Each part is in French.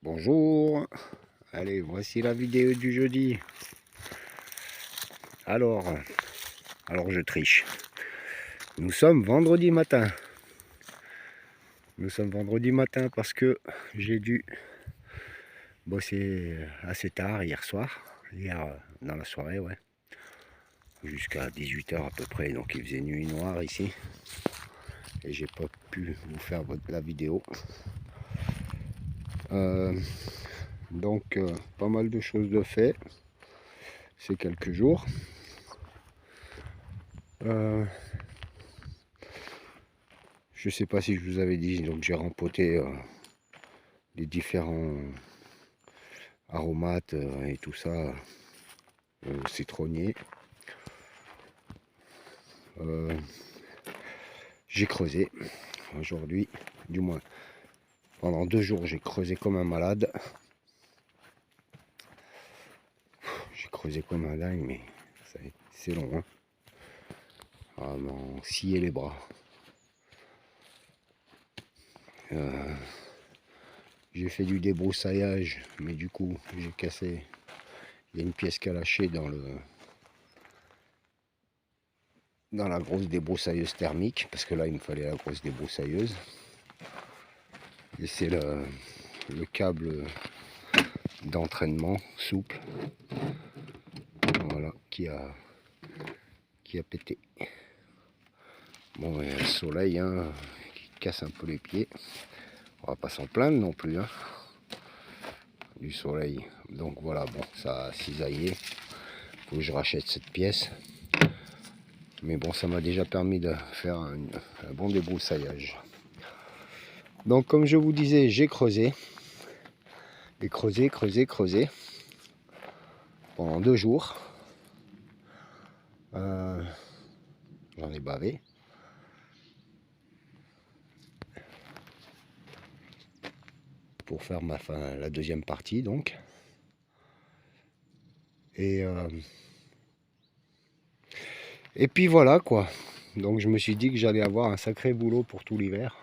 Bonjour, allez, voici la vidéo du jeudi. Alors, je triche. Nous sommes vendredi matin. Nous sommes vendredi matin parce que j'ai dû bosser assez tard hier soir. Hier dans la soirée, ouais. Jusqu'à 18 h à peu près, donc il faisait nuit noire ici. Et j'ai pas pu vous faire la vidéo. Donc, pas mal de choses de fait ces quelques jours. Je sais pas si je vous avais dit, donc j'ai rempoté les différents aromates et tout ça, citronnier. J'ai creusé aujourd'hui, du moins pendant 2 jours, j'ai creusé comme un malade. J'ai creusé comme un dingue, mais c'est long, hein. À m'en scier les bras. J'ai fait du débroussaillage, mais du coup j'ai cassé. Il y a une pièce qui a lâché dans la grosse débroussailleuse thermique, parce que là il me fallait la grosse débroussailleuse. Et c'est le câble d'entraînement souple, voilà, qui a pété. Bon, il y a le soleil, hein, qui casse un peu les pieds. On va pas s'en plaindre non plus, hein, du soleil. Donc voilà, bon, ça a cisaillé. Faut que je rachète cette pièce. Mais bon, ça m'a déjà permis de faire un bon débroussaillage. Donc comme je vous disais, j'ai creusé. Et creusé pendant 2 jours. J'en ai bavé. Pour faire la deuxième partie, donc. Et puis voilà, quoi. Donc je me suis dit que j'allais avoir un sacré boulot pour tout l'hiver.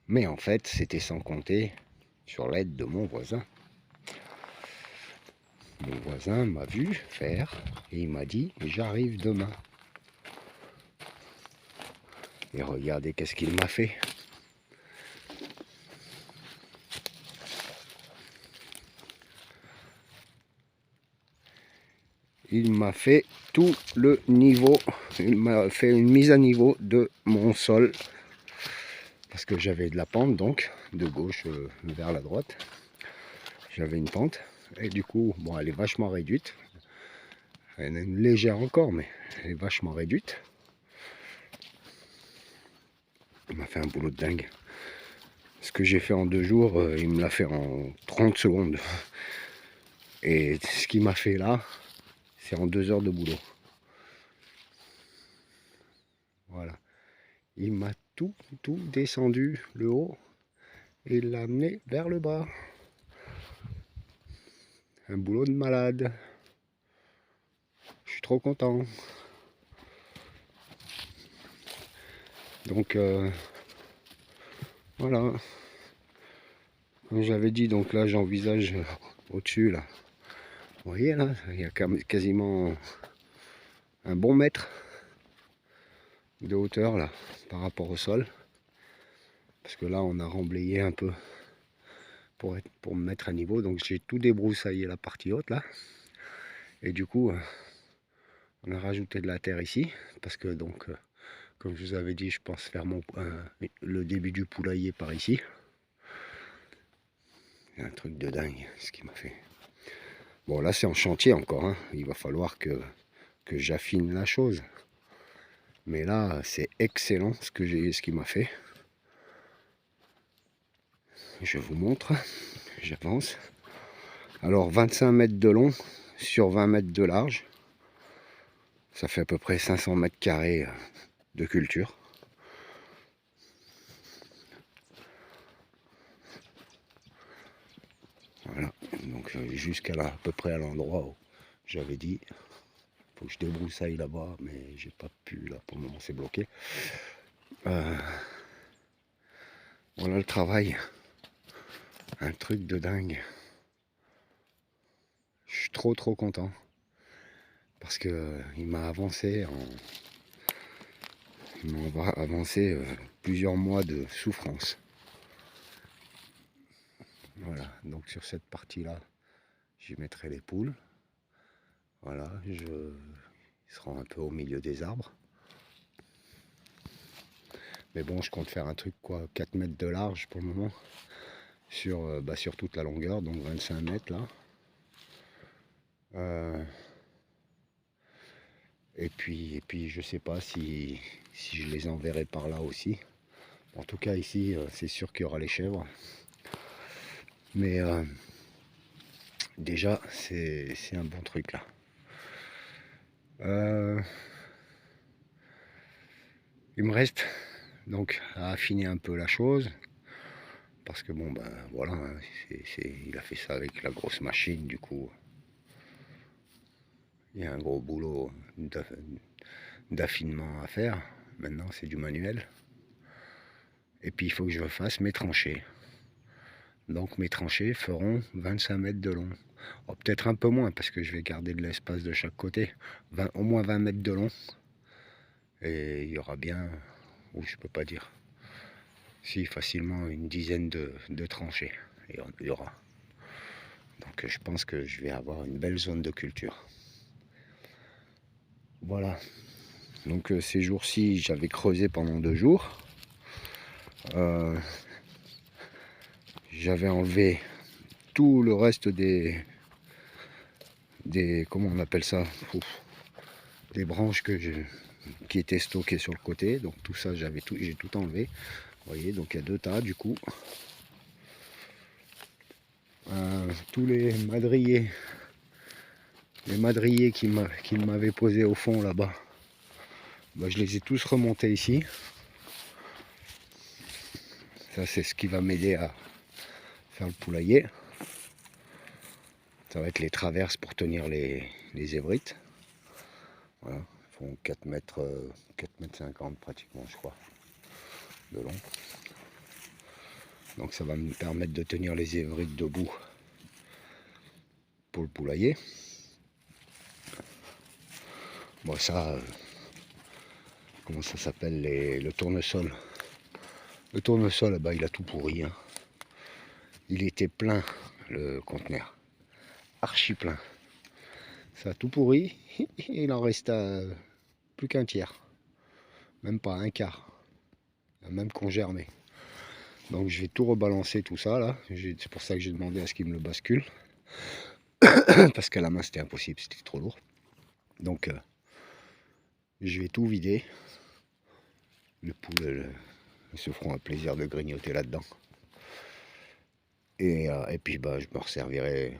Mais en fait, c'était sans compter sur l'aide de mon voisin. Mon voisin m'a vu faire et il m'a dit « J'arrive demain ». Et regardez qu'est-ce qu'il m'a fait. Il m'a fait tout le niveau, il m'a fait une mise à niveau de mon sol. Parce que j'avais de la pente, donc, de gauche vers la droite. J'avais une pente. Et du coup, bon, elle est vachement réduite. Elle est légère encore, mais elle est vachement réduite. Il m'a fait un boulot de dingue. Ce que j'ai fait en 2 jours, il me l'a fait en 30 secondes. Et ce qu'il m'a fait là, c'est en 2 heures de boulot. Voilà. Il m'a tout descendu le haut et il l'a amené vers le bas. Un boulot de malade. Je suis trop content. Donc voilà. Comme j'avais dit, donc là j'envisage au-dessus là. Vous voyez là, il y a quasiment un bon mètre de hauteur là par rapport au sol. Parce que là on a remblayé un peu pour me mettre à niveau. Donc j'ai tout débroussaillé la partie haute là. Et du coup on a rajouté de la terre ici. Parce que donc comme je vous avais dit, je pense faire le début du poulailler par ici. Un truc de dingue ce qu'il m'a fait. Bon là c'est en chantier encore, hein. Il va falloir que j'affine la chose. Mais là c'est excellent ce qu'il m'a fait. Je vous montre, j'avance. Alors 25 mètres de long sur 20 mètres de large. Ça fait à peu près 500 mètres carrés de culture. Voilà, donc jusqu'à là, à peu près à l'endroit où j'avais dit. Faut que je débroussaille là-bas, mais j'ai pas pu là, pour le moment c'est bloqué. Voilà le travail. Un truc de dingue. Je suis trop content. Parce que il m'a avancé plusieurs mois de souffrance. Voilà, donc sur cette partie-là, j'y mettrai les poules. Voilà, ils seront un peu au milieu des arbres. Mais bon, je compte faire un truc, quoi, 4 mètres de large pour le moment, sur toute la longueur, donc 25 mètres là. Et puis je sais pas si je les enverrai par là aussi. En tout cas ici, c'est sûr qu'il y aura les chèvres. Mais déjà, c'est un bon truc là. Il me reste donc à affiner un peu la chose. Parce que bon, ben voilà, hein, il a fait ça avec la grosse machine, du coup. Il y a un gros boulot d'affinement à faire. Maintenant, c'est du manuel. Et puis, il faut que je fasse mes tranchées. Donc, mes tranchées feront 25 mètres de long. Oh, peut-être un peu moins, parce que je vais garder de l'espace de chaque côté. Au moins 20 mètres de long. Et il y aura bien, ou je peux pas dire, si facilement une dizaine de tranchées. Et il y aura. Donc, je pense que je vais avoir une belle zone de culture. Voilà. Donc ces jours-ci, j'avais creusé pendant 2 jours. J'avais enlevé tout le reste des comment on appelle ça, des branches qui étaient stockées sur le côté. Donc tout ça, j'ai tout enlevé. Vous voyez, donc il y a 2 tas du coup. Tous les madriers qu'il m'avait posé au fond là-bas, bah, je les ai tous remontés ici. Ça, c'est ce qui va m'aider à faire le poulailler. Ça va être les traverses pour tenir les hébrites. Voilà, ils font 4 mètres 50 pratiquement, je crois, de long. Donc ça va me permettre de tenir les hébrides debout pour le poulailler. Bon, ça, comment ça s'appelle, le tournesol. Le tournesol, bah, il a tout pourri, hein. Il était plein, le conteneur. Archi plein. Ça a tout pourri. Il en reste plus qu'un tiers. Même pas un quart. Même qu'on germé. Donc je vais tout rebalancer tout ça là. C'est pour ça que j'ai demandé à ce qu'il me le bascule. Parce qu'à la main c'était impossible, c'était trop lourd. Donc je vais tout vider. Les poules se feront un plaisir de grignoter là-dedans. Et puis bah, je me resservirai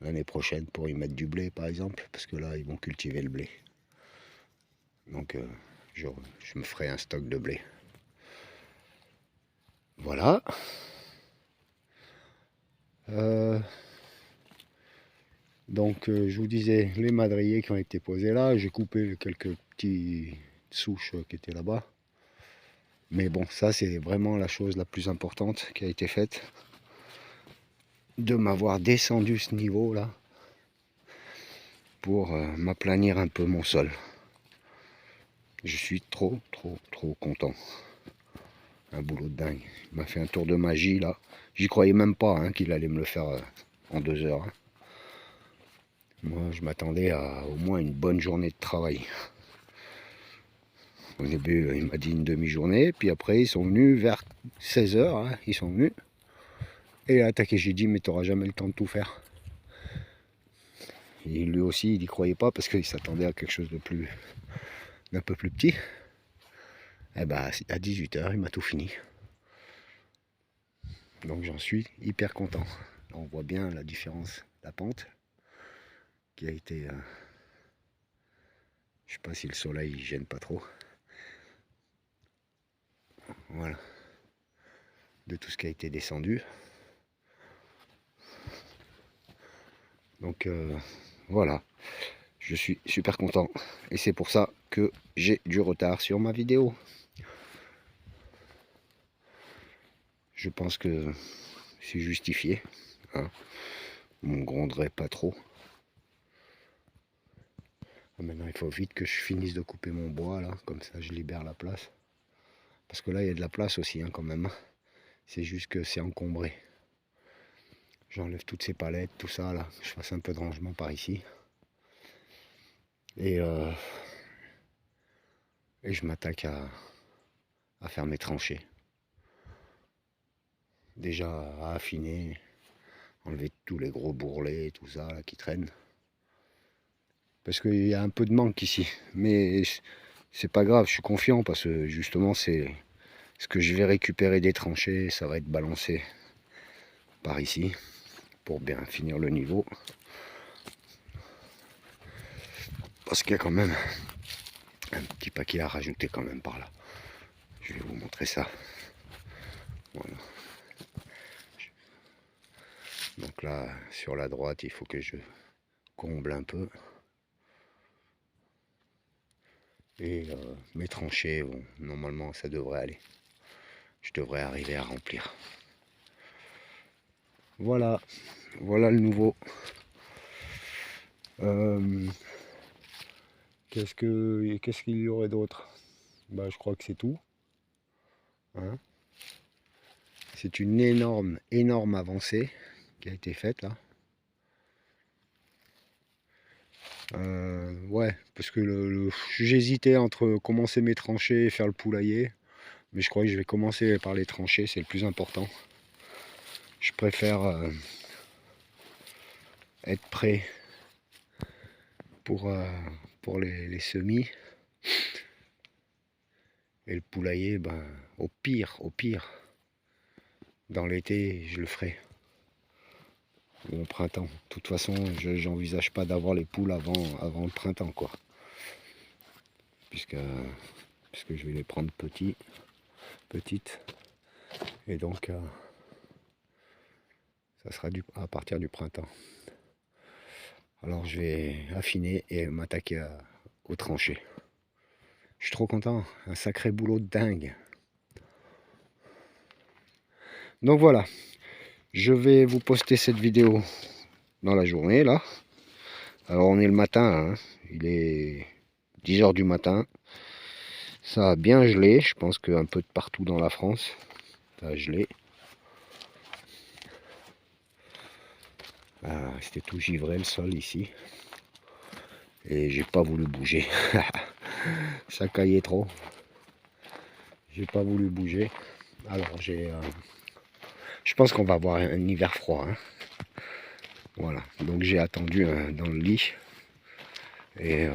l'année prochaine pour y mettre du blé par exemple. Parce que là ils vont cultiver le blé. Donc je me ferai un stock de blé. Voilà. Donc je vous disais les madriers qui ont été posés là. J'ai coupé quelques petites souches qui étaient là-bas. Mais bon, ça c'est vraiment la chose la plus importante qui a été faite. De m'avoir descendu ce niveau là. Pour m'aplanir un peu mon sol. Je suis trop content. Un boulot de dingue. Il m'a fait un tour de magie là. J'y croyais même pas hein, qu'il allait me le faire en 2 heures. Hein. Moi je m'attendais à au moins une bonne journée de travail. Au début il m'a dit une demi-journée. Puis après ils sont venus vers 16 heures. Hein, ils sont venus. Et attaqué, j'ai dit mais t'auras jamais le temps de tout faire. Et lui aussi il n'y croyait pas parce qu'il s'attendait à quelque chose d'un peu plus petit. Et bah à 18 heures il m'a tout fini. Donc j'en suis hyper content. Là, on voit bien la différence, la pente qui a été... je sais pas si le soleil gêne pas trop. Voilà. De tout ce qui a été descendu. Donc voilà. Je suis super content. Et c'est pour ça que j'ai du retard sur ma vidéo. Je pense que c'est justifié. Hein. On ne gronderait pas trop. Maintenant, il faut vite que je finisse de couper mon bois, là. Comme ça, je libère la place. Parce que là, il y a de la place aussi, hein, quand même. C'est juste que c'est encombré. J'enlève toutes ces palettes, tout ça, là. Je fasse un peu de rangement par ici. Et je m'attaque à faire mes tranchées. Déjà à affiner, enlever tous les gros bourrelets, tout ça là, qui traînent. Parce qu'il y a un peu de manque ici. Mais c'est pas grave, je suis confiant parce que justement c'est ce que je vais récupérer des tranchées, ça va être balancé par ici pour bien finir le niveau. Parce qu'il y a quand même un petit paquet à rajouter quand même par là. Je vais vous montrer ça. Voilà. Donc là, sur la droite, il faut que je comble un peu. Et mes tranchées, bon, normalement, ça devrait aller. Je devrais arriver à remplir. Voilà, voilà le nouveau. Qu'est-ce qu'il y aurait d'autre? Bah, je crois que c'est tout. Hein, c'est une énorme avancée qui a été faite là. Ouais, parce que j'hésitais entre commencer mes tranchées et faire le poulailler. Mais je crois que je vais commencer par les tranchées, c'est le plus important. Je préfère être prêt pour les semis. Et le poulailler, ben, au pire, dans l'été, je le ferai. Ou au printemps. De toute façon, j'envisage pas d'avoir les poules avant le printemps, quoi. Puisque je vais les prendre petites. Et donc, ça sera à partir du printemps. Alors, je vais affiner et m'attaquer aux tranchées. Je suis trop content. Un sacré boulot de dingue. Donc voilà. Je vais vous poster cette vidéo dans la journée, là. Alors, on est le matin, hein. Il est 10 h du matin. Ça a bien gelé. Je pense qu'un peu de partout dans la France, ça a gelé. C'était tout givré le sol ici. Et j'ai pas voulu bouger. Ça caillait trop. J'ai pas voulu bouger. Alors je pense qu'on va avoir un hiver froid. Hein. Voilà. Donc j'ai attendu dans le lit. Et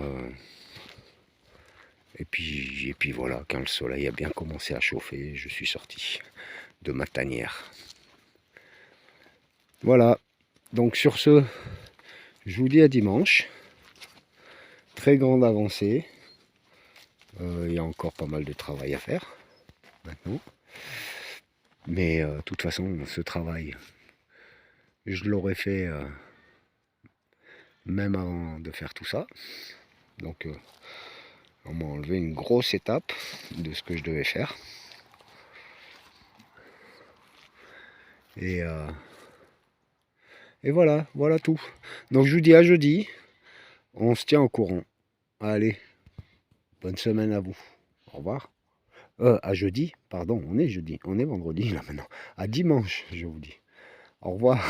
puis voilà, quand le soleil a bien commencé à chauffer, je suis sorti de ma tanière. Voilà. Donc sur ce, je vous dis à dimanche. Très grande avancée. Il y a encore pas mal de travail à faire maintenant. Mais de toute façon, ce travail, je l'aurais fait même avant de faire tout ça. Donc on m'a enlevé une grosse étape de ce que je devais faire. Et voilà tout. Donc je vous dis à jeudi. On se tient au courant. Allez, bonne semaine à vous. Au revoir. À jeudi, pardon, on est jeudi. On est vendredi là maintenant. À dimanche, je vous dis. Au revoir.